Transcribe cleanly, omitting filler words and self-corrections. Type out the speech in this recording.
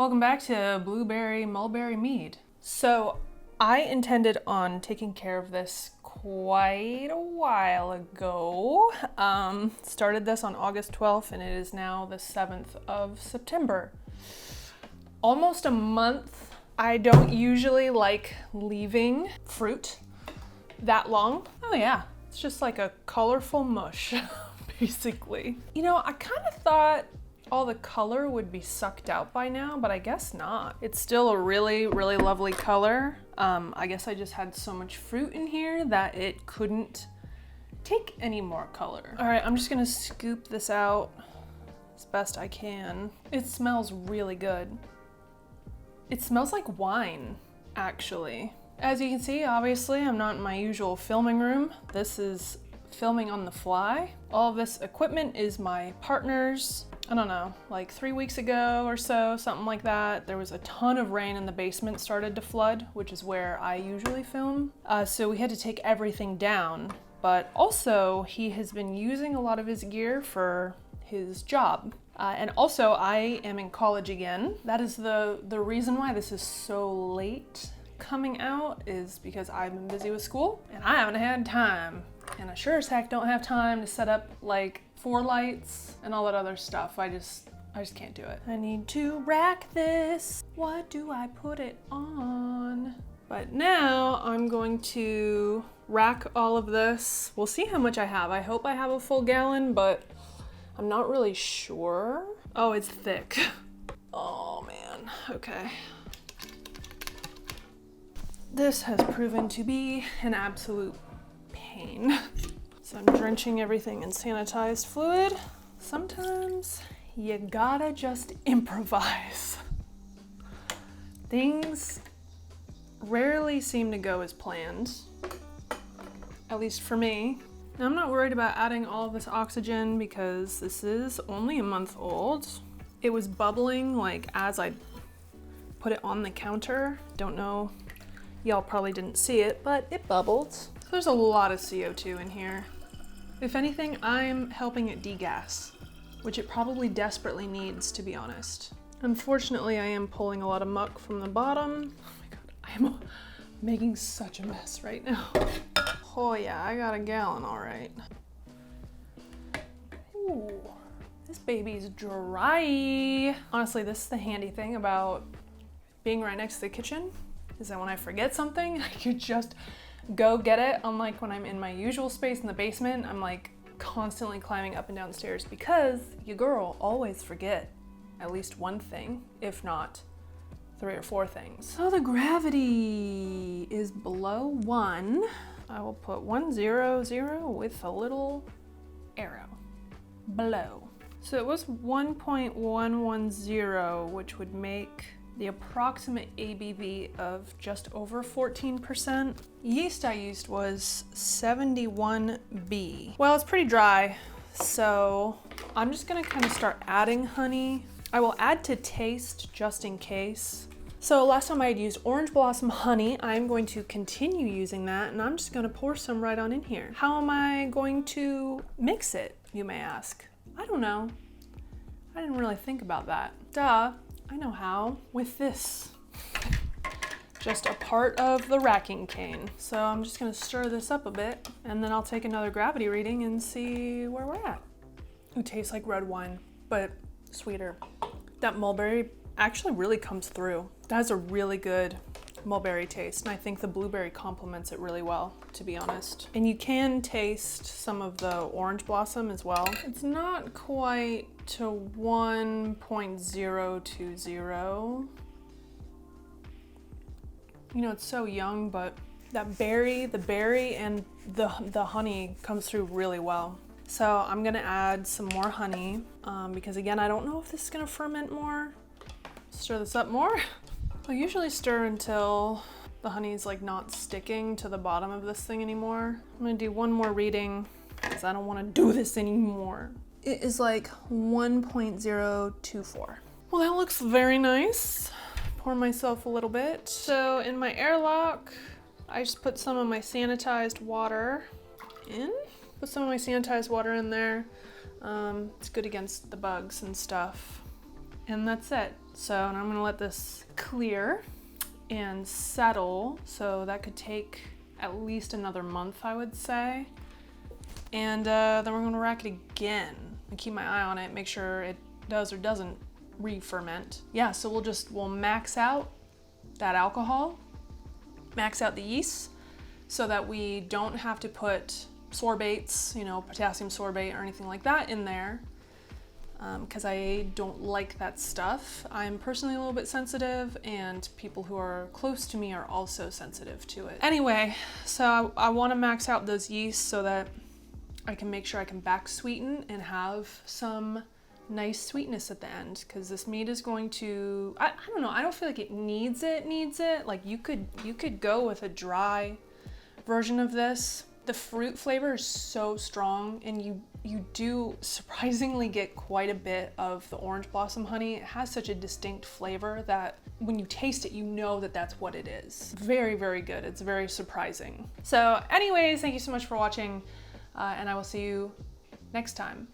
Welcome back to Blueberry Mulberry Mead. So I intended on taking care of this quite a while ago. Started this on August 12th and it is now the 7th of September. Almost a month. I don't usually like leaving fruit that long. Oh yeah, it's just like a colorful mush, basically. You know, I kind of thought all the color would be sucked out by now, but I guess not. It's still a really, really lovely color. I guess I just had so much fruit in here that it couldn't take any more color. All right, I'm just gonna scoop this out as best I can. It smells really good. It smells like wine, actually. As you can see, obviously, I'm not in my usual filming room. This is filming on the fly. All of this equipment is my partner's. I don't know, like 3 weeks ago or so, something like that. There was a ton of rain and the basement started to flood, which is where I usually film. So we had to take everything down, but also he has been using a lot of his gear for his job. And also I am in college again. That is the reason why this is so late coming out, is because I've been busy with school and I haven't had time. And I sure as heck don't have time to set up like 4 lights and all that other stuff. I just can't do it. I need to rack this. What do I put it on? But now I'm going to rack all of this. We'll see how much I have. I hope I have a full gallon, but I'm not really sure. Oh, it's thick. Oh man, okay. This has proven to be an absolute pain. So I'm drenching everything in sanitized fluid. Sometimes you gotta just improvise. Things rarely seem to go as planned, at least for me. Now, I'm not worried about adding all of this oxygen because this is only a month old. It was bubbling like as I put it on the counter. Don't know, y'all probably didn't see it, but it bubbled. There's a lot of CO2 in here. If anything, I'm helping it degas, which it probably desperately needs, to be honest. Unfortunately, I am pulling a lot of muck from the bottom. Oh my God, I am making such a mess right now. Oh yeah, I got a gallon, all right. Ooh, this baby's dry. Honestly, this is the handy thing about being right next to the kitchen, is that when I forget something, I could just go get it. Unlike when I'm in my usual space in the basement, I'm like constantly climbing up and down stairs because your girl always forget at least one thing, if not 3 or 4 things. So the gravity is below 1. I will put 100 with a little arrow below. So it was 1.110, which would make the approximate ABV of just over 14%. Yeast I used was 71B. Well, it's pretty dry, so I'm just gonna kind of start adding honey. I will add to taste just in case. So last time I had used orange blossom honey. I'm going to continue using that, and I'm just gonna pour some right on in here. How am I going to mix it, you may ask? I don't know. I didn't really think about that. Duh. I know how, with this. Just a part of the racking cane. So I'm just gonna stir this up a bit and then I'll take another gravity reading and see where we're at. It tastes like red wine, but sweeter. That mulberry actually really comes through. That has a really good mulberry taste, and I think the blueberry complements it really well, to be honest. And you can taste some of the orange blossom as well. It's not quite to 1.020. You know, it's so young, but that berry, the berry and the honey comes through really well. So I'm gonna add some more honey because again, I don't know if this is gonna ferment more. Stir this up more. I usually stir until the honey's like not sticking to the bottom of this thing anymore. I'm gonna do one more reading because I don't wanna do this anymore. It is like 1.024. Well, that looks very nice. Pour myself a little bit. So in my airlock, I just put some of my sanitized water in. Put some of my sanitized water in there. It's good against the bugs and stuff. And that's it. So, and I'm gonna let this clear and settle. So that could take at least another month, I would say. And then we're gonna rack it again and keep my eye on it, make sure it does or doesn't re-ferment. Yeah, so we'll max out that alcohol, max out the yeast, so that we don't have to put sorbates, you know, potassium sorbate or anything like that in there, because I don't like that stuff. I'm personally a little bit sensitive, and people who are close to me are also sensitive to it. Anyway, so I want to max out those yeasts so that I can make sure I can back sweeten and have some nice sweetness at the end, because this mead is going to, I don't know, I don't feel like it needs it. Like you could go with a dry version of this. The fruit flavor is so strong, and you do surprisingly get quite a bit of the orange blossom honey. It has such a distinct flavor that when you taste it, you know that that's what it is. Very, very good. It's very surprising. So anyways, thank you so much for watching, and I will see you next time.